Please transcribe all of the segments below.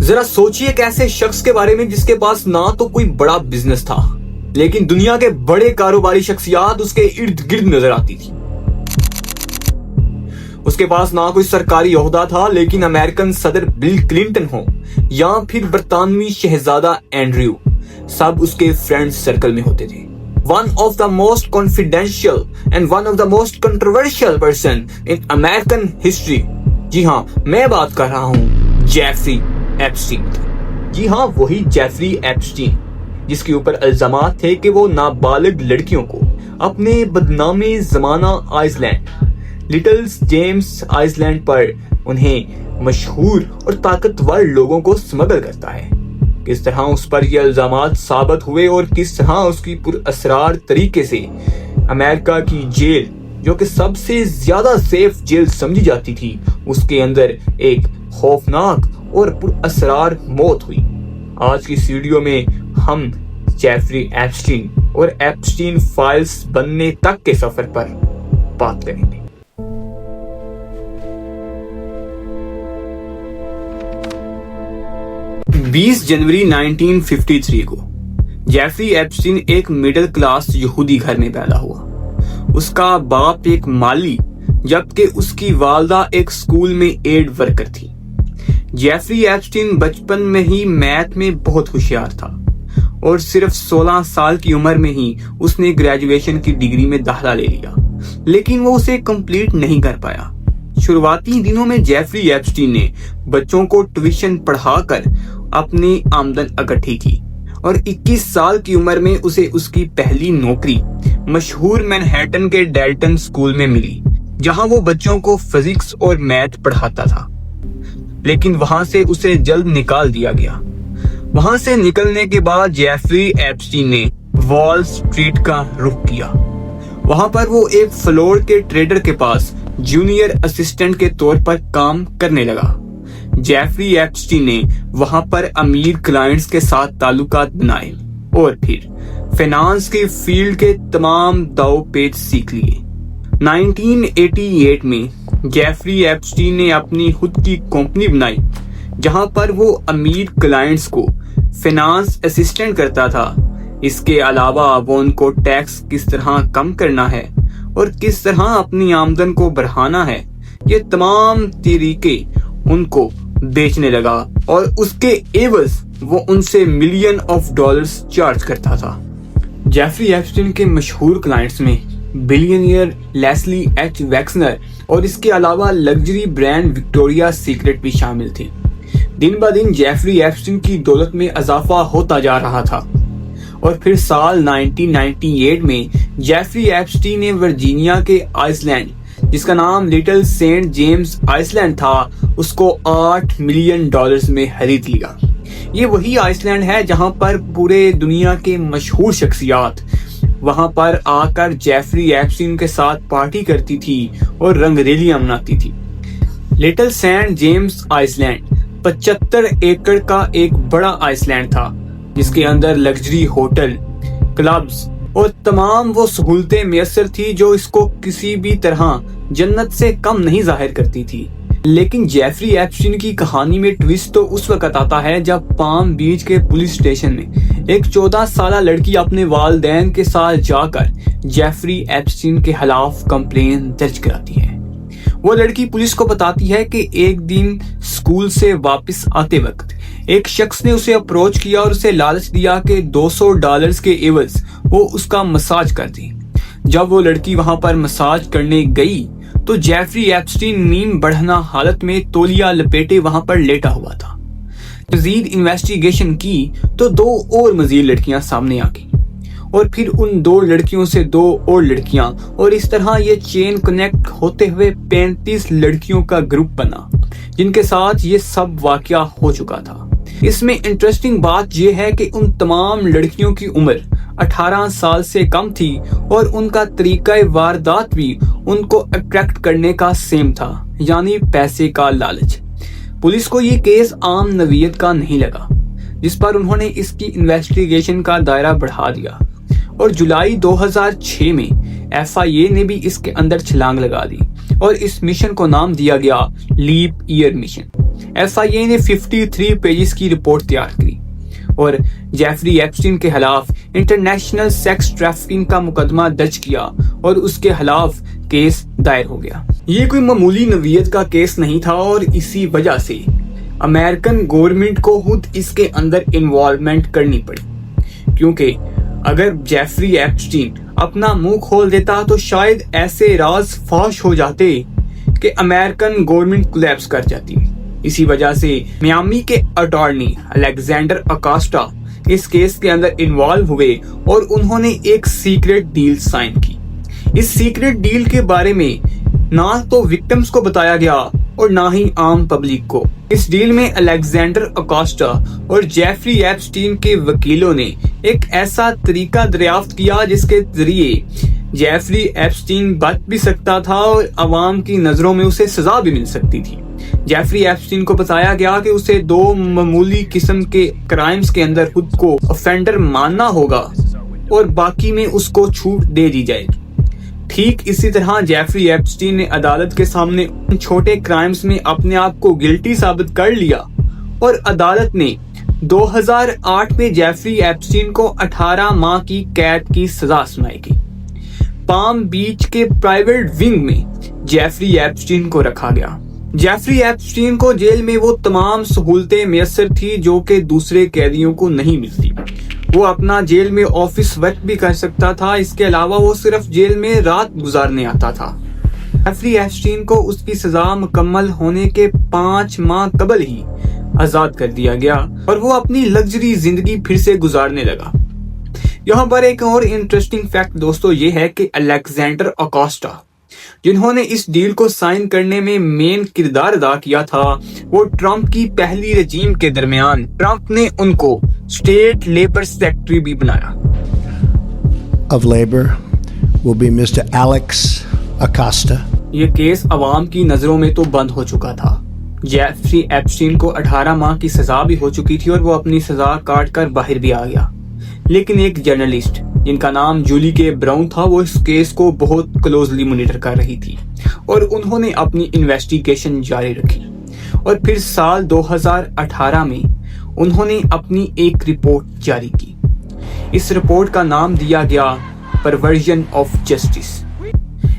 ذرا سوچئے ایک ایسے شخص کے بارے میں جس کے پاس نہ تو کوئی بڑا بزنس تھا لیکن دنیا کے بڑے کاروباری شخصیات اس کے ارد گرد نظر آتی تھی۔ اس کے پاس نہ کوئی سرکاری عہدہ تھا لیکن امریکن صدر بل کلنٹن ہو یا پھر برطانوی شہزادہ اینڈریو، سب اس کے فرینڈ سرکل میں ہوتے تھے۔ One of the most confidential and one of the most controversial person in American history۔ جی ہاں، میں بات کر رہا ہوں جیفری ایپسٹین۔ جی ہاں، وہی جیفری ایپسٹین جس کے اوپر الزامات تھے کہ وہ نابالغ لڑکیوں کو اپنے بدنام زمانہ island, little James island پر انہیں مشہور اور طاقتور لوگوں کو سمگل کرتا ہے۔ کس طرح اس پر یہ الزامات ثابت ہوئے اور کس طرح اس کی پر اسرار طریقے سے امریکہ کی جیل، جو کہ سب سے زیادہ سیف جیل سمجھی جاتی تھی، اس کے اندر ایک خوفناک اور پر اسرار موت ہوئی۔ آج کی اس ویڈیو میں ہم جیفری ایپسٹین اور ایپسٹین فائلز بننے تک کے سفر پر بات کریں گے۔ بیس جنوری 1953 کو جیفری ایپسٹین ایک مڈل کلاس یہودی گھر میں پیدا ہوا۔ اس کا باپ ایک مالی جبکہ اس کی والدہ ایک سکول میں ایڈ ورکر تھی۔ جیفری ایپسٹین بچپن میں ہی میتھ میں بہت ہوشیار تھا اور صرف 16 سال کی عمر میں ہی اس نے گریجویشن کی ڈگری میں داخلہ لے لیا، لیکن وہ اسے کمپلیٹ نہیں کر پایا۔ شروعاتی دنوں میں جیفری ایپسٹین نے بچوں کو ٹیوشن پڑھا کر اپنی آمدن اکٹھی کی اور 21 سال کی عمر میں اسے اس کی پہلی نوکری مشہور مینہٹن کے ڈیلٹن سکول میں ملی، جہاں وہ بچوں کو فزکس اور میتھ پڑھاتا تھا، لیکن وہاں سے اسے جلد نکال دیا گیا۔ وہاں سے نکلنے کے بعد جیفری ایپسٹین نے وال سٹریٹ کا رخ کیا۔ وہاں پر وہ ایک فلور کے ٹریڈر کے پاس جونیئر اسسٹنٹ کے طور پر کام کرنے لگا۔ جیفری ایپسٹین نے وہاں پر امیر کلائنٹس کے ساتھ تعلقات بنائے اور پھر فائنانس کی فیلڈ کے تمام داؤ پیچ سیکھ لیے۔ 1988 میں جیفری ایپسٹین نے اپنی خود کی کمپنی بنائی، جہاں پر وہ امیر کلائنٹس کو فائنانس اسسٹنٹ کرتا تھا۔ اس کے علاوہ وہ ان کو ٹیکس کس طرح کم کرنا ہے اور کس طرح اپنی آمدن کو بڑھانا ہے، یہ تمام طریقے ان کو بیچنے لگا اور اس کے عوض وہ ان سے ملین آف ڈالرز چارج کرتا تھا۔ جیفری ایپسٹین کے مشہور کلائنٹس میں بلینئر لیسلی ایچ ویکسنر اور اس کے علاوہ لگژری برانڈ وکٹوریا سیکرٹ بھی شامل تھے۔ دن بہ دن جیفری ایپسٹین کی دولت میں اضافہ ہوتا جا رہا تھا اور پھر سال 1998 میں جیفری ایپسٹین نے ورجینیا کے آئس لینڈ، جس کا نام Little Saint James island تھا، اس کو $8 ملین میں خرید لیا۔ یہ وہی آئس لینڈ ہے جہاں پر پورے دنیا کے مشہور شخصیات وہاں پر آ کر جیفری ایپسٹین کے ساتھ پارٹی کرتی تھی اور رنگریلیاں مناتی تھی۔ Little Saint James island 75 ایکڑ کا ایک بڑا آئس لینڈ تھا، جس کے اندر لگژری ہوٹل، کلبز اور تمام وہ سہولتیں میسر تھی جو اس کو کسی بھی طرح جنت سے کم نہیں ظاہر کرتی تھی۔ لیکن جیفری ایپسٹین کی کہانی میں ٹویسٹ تو اس وقت آتا ہے جب پام بیچ کے پولیس اسٹیشن میں ایک 14 سالہ لڑکی اپنے والدین کے ساتھ جا کر جیفری ایپسٹین کے خلاف کمپلین درج کراتی ہے۔ وہ لڑکی پولیس کو بتاتی ہے کہ ایک دن اسکول سے واپس آتے وقت ایک شخص نے اسے اپروچ کیا اور اسے لالچ دیا کہ $200 کے عوض وہ اس کا مساج کر دے۔ جب وہ لڑکی وہاں پر مساج کرنے گئی تو جیفری ایپسٹین نیم بڑھنا حالت میں تولیہ لپیٹے وہاں پر لیٹا ہوا تھا۔ مزید انویسٹیگیشن کی تو 2 اور مزید لڑکیاں سامنے آ گئیں اور پھر ان 2 لڑکیوں سے 2 اور لڑکیاں، اور اس طرح یہ چین کنیکٹ ہوتے ہوئے 35 لڑکیوں کا گروپ بنا جن کے ساتھ یہ سب واقعہ ہو چکا تھا۔ اس میں انٹرسٹنگ بات یہ ہے کہ ان تمام لڑکیوں کی عمر 18 سال سے کم تھی اور ان کا طریقہ واردات بھی ان کو اٹریکٹ کرنے کا سیم تھا، یعنی پیسے کا لالچ۔ پولیس کو یہ کیس عام نوعیت کا نہیں لگا، جس پر انہوں نے اس کی انویسٹیگیشن کا دائرہ بڑھا دیا اور جولائی 2006 میں FIA نے بھی اس کے اندر چھلانگ لگا دی اور اس مشن کو نام دیا گیا لیپ ایئر مشن۔ FIA نے 53 پیجز کی رپورٹ تیار کی اور جیفری ایپسٹین کے خلاف انٹرنیشنل سیکس ٹریفکنگ کا مقدمہ درج کیا اور اس کے خلاف کیس دائر ہو گیا۔ یہ کوئی معمولی نوعیت کا کیس نہیں تھا اور اسی وجہ سے امریکن گورنمنٹ کو خود اس کے اندر انوالومنٹ کرنی پڑی، کیونکہ اگر جیفری ایپسٹین اپنا منہ کھول دیتا تو شاید ایسے راز فاش ہو جاتے کہ امریکن گورنمنٹ کولیپس کر جاتی۔ اسی وجہ سے میامی کے اٹارنی الیگزینڈر اکاسٹا اس کیس کے اندر انوالو ہوئے اور انہوں نے ایک سیکرٹ ڈیل سائن کی۔ اس سیکرٹ ڈیل کے بارے میں نہ تو وکٹمز کو بتایا گیا اور نہ ہی عام پبلک کو۔ اس ڈیل میں الیگزینڈر اکاسٹا اور جیفری ایپسٹین کے وکیلوں نے ایک ایسا طریقہ دریافت کیا جس کے ذریعے جیفری ایپسٹین بچ بھی سکتا تھا اور عوام کی نظروں میں اسے سزا بھی مل سکتی تھی۔ جیفری ایپسٹین کو بتایا گیا کہ اسے 2 معمولی قسم کے کرائمز کے اندر خود کو افینڈر ماننا ہوگا اور باقی میں اس کو چھوٹ دے دی جائے گی۔ ٹھیک اسی طرح جیفری ایپسٹین نے عدالت کے سامنے ان چھوٹے کرائمز میں اپنے آپ کو گلٹی ثابت کر لیا اور عدالت نے 2008 میں جیفری ایپسٹین کو 18 ماہ کی قید کی سزا سنائی گئی۔ پام بیچ کے پرائیویٹ ونگ میں جیفری ایپسٹین کو رکھا گیا۔ جیفری ایپسٹین کو جیل میں وہ تمام سہولتیں میسر تھی جو کہ دوسرے قیدیوں کو نہیں ملتی۔ وہ اپنا جیل میں آفس ورک بھی کر سکتا تھا، اس کے علاوہ وہ صرف جیل میں رات گزارنے آتا تھا۔ جیفری ایپسٹین کو اس کی سزا مکمل ہونے کے 5 ماہ قبل ہی آزاد کر دیا گیا اور وہ اپنی لگژری زندگی پھر سے گزارنے لگا۔ یہاں پر ایک اور انٹرسٹنگ فیکٹ دوستو یہ ہے کہ الیگزینڈر اکاسٹا جنہوں نے اس ڈیل کو سائن کرنے میں مین کردار ادا کیا تھا، وہ ٹرمپ کی پہلی رجیم کے درمیان ٹرمپ نے ان کو اسٹیٹ لیبر سیکرٹری بھی بنایا۔ Of Labor will be Mr. Alex Acosta. یہ کیس عوام کی نظروں میں تو بند ہو چکا تھا۔ جیفری ایپسٹین کو 18 ماہ کی سزا بھی ہو چکی تھی اور وہ اپنی سزا کاٹ کر باہر بھی آ گیا، لیکن ایک جرنلسٹ جن کا نام جولی کے براؤن تھا وہ اس کیس کو بہت کلوزلی مانیٹر کر رہی تھی اور انہوں نے اپنی انویسٹیگیشن جاری رکھی اور پھر سال 2018 میں انہوں نے اپنی ایک رپورٹ جاری کی۔ اس رپورٹ کا نام دیا گیا پرورژن آف جسٹس۔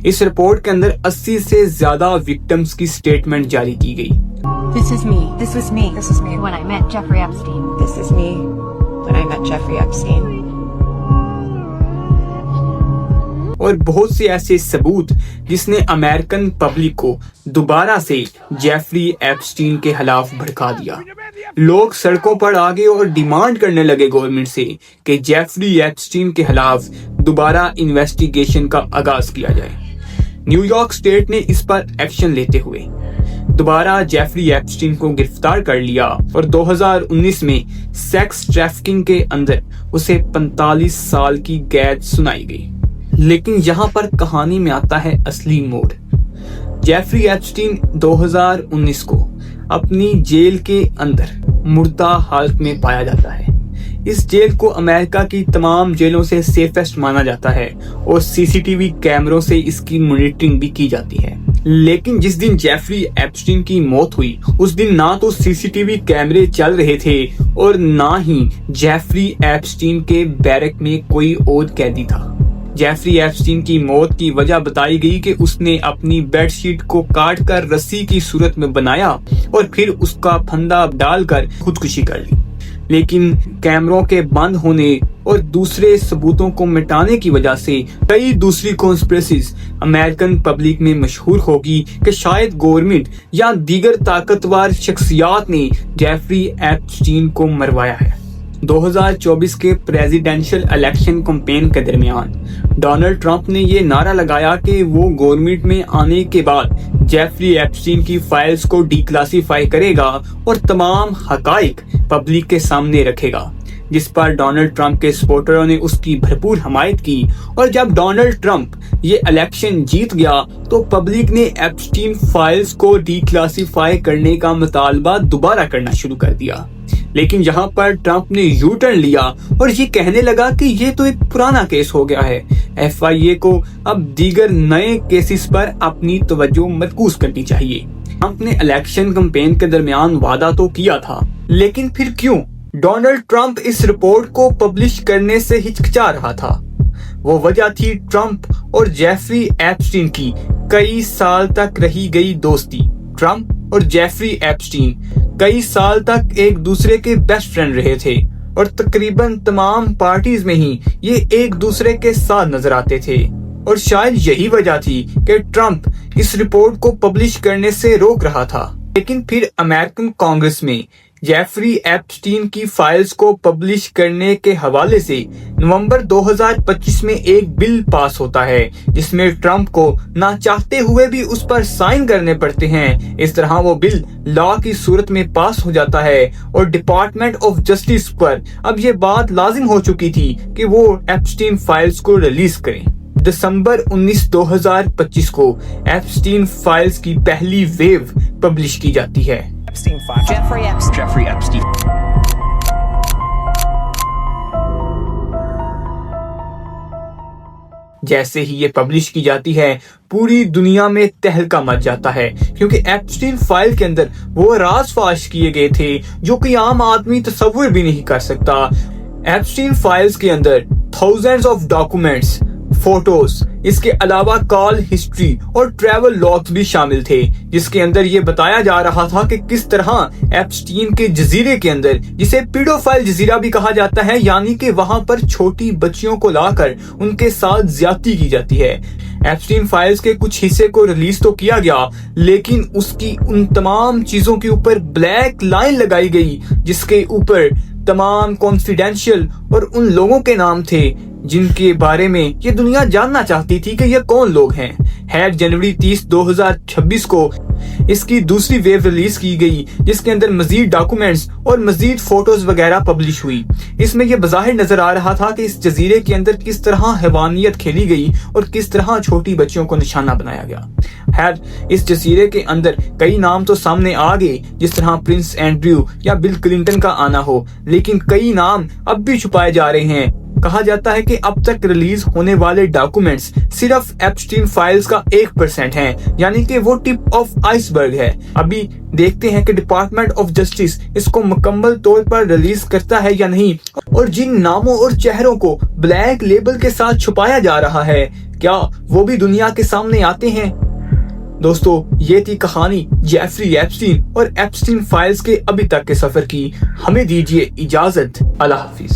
اس رپورٹ کے اندر 80 سے زیادہ وکٹمز کی سٹیٹمنٹ جاری کی گئی۔ This is me. This was me. This was me when I met Jeffrey Epstein. This is me when I met Jeffrey Epstein. اور بہت سے ایسے ثبوت جس نے امریکن پبلک کو دوبارہ سے جیفری ایپسٹین کے خلاف بھڑکا دیا۔ لوگ سڑکوں پر آگے اور ڈیمانڈ کرنے لگے گورنمنٹ سے کہ جیفری ایپسٹین کے خلاف دوبارہ انویسٹیگیشن کا آغاز کیا جائے۔ نیو یارک اسٹیٹ نے اس پر ایکشن لیتے ہوئے دوبارہ جیفری ایپسٹین کو گرفتار کر لیا اور 2019 میں سیکس ٹریفکنگ کے اندر اسے 45 سال کی قید سنائی گئی۔ لیکن یہاں پر کہانی میں آتا ہے اصلی موڑ۔ جیفری ایپسٹین 2019 کو اپنی جیل کے اندر مردہ حالت میں پایا جاتا ہے۔ اس جیل کو امریکہ کی تمام جیلوں سے سیفسٹ مانا جاتا ہے اور CCTV کیمروں سے اس کی مانیٹرنگ بھی کی جاتی ہے۔ لیکن جس دن جیفری ایپسٹین کی موت ہوئی اس دن نہ تو CCTV کیمرے چل رہے تھے اور نہ ہی جیفری ایپسٹین کے بیرک میں کوئی اور قیدی تھا۔ جیفری ایپسٹین کی موت کی وجہ بتائی گئی کہ اس نے اپنی بیڈ شیٹ کو کاٹ کر رسی کی صورت میں بنایا اور پھر اس کا پھندا ڈال کر خودکشی کر لی۔ لیکن کیمروں کے بند ہونے اور دوسرے ثبوتوں کو مٹانے کی وجہ سے کئی دوسری کانسپریسیز امریکن پبلک میں مشہور ہوگی کہ شاید گورنمنٹ یا دیگر طاقتور شخصیات نے جیفری ایپسٹین کو مروایا ہے۔ 2024 کے پریزیڈنشل الیکشن کمپین کے درمیان ڈونلڈ ٹرمپ نے یہ نعرہ لگایا کہ وہ گورنمنٹ میں آنے کے بعد جیفری ایپسٹین کی فائلز کو ڈی کلاسیفائی کرے گا اور تمام حقائق پبلک کے سامنے رکھے گا، جس پر ڈونلڈ ٹرمپ کے سپورٹروں نے اس کی بھرپور حمایت کی۔ اور جب ڈونلڈ ٹرمپ یہ الیکشن جیت گیا تو پبلک نے ایپسٹین فائلز کو ڈی کلاسیفائی کرنے کا مطالبہ دوبارہ کرنا شروع کر دیا۔ لیکن یہاں پر ٹرمپ نے یو ٹرن لیا اور یہ کہنے لگا کہ یہ تو ایک پرانا کیس ہو گیا ہے، FIA کو اب دیگر نئے کیسز پر اپنی توجہ مرکوز کرنی چاہیے۔ ٹرمپ نے الیکشن کمپین کے درمیان وعدہ تو کیا تھا، لیکن پھر کیوں ڈونلڈ ٹرمپ اس رپورٹ کو پبلش کرنے سے ہچکچا رہا تھا؟ وہ وجہ تھی ٹرمپ اور جیفری ایپسٹین کی کئی سال تک رہی گئی دوستی۔ ٹرمپ اور جیفری ایپسٹین کئی سال تک ایک دوسرے کے بیسٹ فرینڈ رہے تھے اور تقریباً تمام پارٹیز میں ہی یہ ایک دوسرے کے ساتھ نظر آتے تھے، اور شاید یہی وجہ تھی کہ ٹرمپ اس رپورٹ کو پبلش کرنے سے روک رہا تھا۔ لیکن پھر امریکن کانگریس میں جیفری ایپسٹین کی فائلز کو پبلش کرنے کے حوالے سے نومبر 2025 میں ایک بل پاس ہوتا ہے جس میں ٹرمپ کو نہ چاہتے ہوئے بھی اس پر سائن کرنے پڑتے ہیں۔ اس طرح وہ بل لا کی صورت میں پاس ہو جاتا ہے اور ڈپارٹمنٹ آف جسٹس پر اب یہ بات لازم ہو چکی تھی کہ وہ ایپسٹین فائلز کو ریلیز کریں۔ دسمبر 19 2025 کو ایپسٹین فائلز کی پہلی ویو پبلش کی جاتی ہے۔ Jeffrey Epstein. جیسے ہی یہ پبلش کی جاتی ہے پوری دنیا میں تہلکہ مچ جاتا ہے، کیونکہ ایپسٹین فائل کے اندر وہ راز فاش کیے گئے تھے جو کہ عام آدمی تصور بھی نہیں کر سکتا۔ ایپسٹین فائلز کے اندر thousands of documents، فوٹوز، اس کے علاوہ کال ہسٹری اور ٹریول لاگز بھی شامل تھے، جس کے اندر یہ بتایا جا رہا تھا کہ کس طرح ایپسٹین کے جزیرے کے اندر، جسے پیڈوفائل جزیرہ بھی کہا جاتا ہے، یعنی کہ وہاں پر چھوٹی بچیوں کو لا کر ان کے ساتھ زیادتی کی جاتی ہے۔ ایپسٹین فائلز کے کچھ حصے کو ریلیز تو کیا گیا، لیکن اس کی ان تمام چیزوں کے اوپر بلیک لائن لگائی گئی جس کے اوپر تمام کانفیڈینشیل اور ان لوگوں کے نام تھے جن کے بارے میں یہ دنیا جاننا چاہتی تھی کہ یہ کون لوگ ہیں۔ جنوری 30 2026 کو اس کی دوسری ویو ریلیز کی گئی جس کے اندر مزید ڈاکومنٹس اور مزید فوٹوز وغیرہ پبلش ہوئی۔ اس میں یہ بظاہر نظر آ رہا تھا کہ اس جزیرے کے اندر کس طرح حیوانیت کھیلی گئی اور کس طرح چھوٹی بچیوں کو نشانہ بنایا گیا۔ اس جزیرے کے اندر کئی نام تو سامنے آ گئے، جس طرح پرنس اینڈریو یا بل کلنٹن کا آنا ہو، لیکن کئی نام اب بھی چھپائے جا رہے ہیں۔ کہا جاتا ہے کہ اب تک ریلیز ہونے والے ڈاکومنٹس صرف ایپسٹین فائلز کا 1% ہیں، یعنی کہ وہ ٹپ آف آئس برگ ہے۔ ابھی دیکھتے ہیں کہ ڈپارٹمنٹ آف جسٹس اس کو مکمل طور پر ریلیز کرتا ہے یا نہیں، اور جن ناموں اور چہروں کو بلیک لیبل کے ساتھ چھپایا جا رہا ہے کیا وہ بھی دنیا کے سامنے آتے ہیں؟ دوستو، یہ تھی کہانی جیفری ایپسٹین اور ایپسٹین فائلز کے ابھی تک کے سفر کی۔ ہمیں دیجیے اجازت، اللہ حافظ۔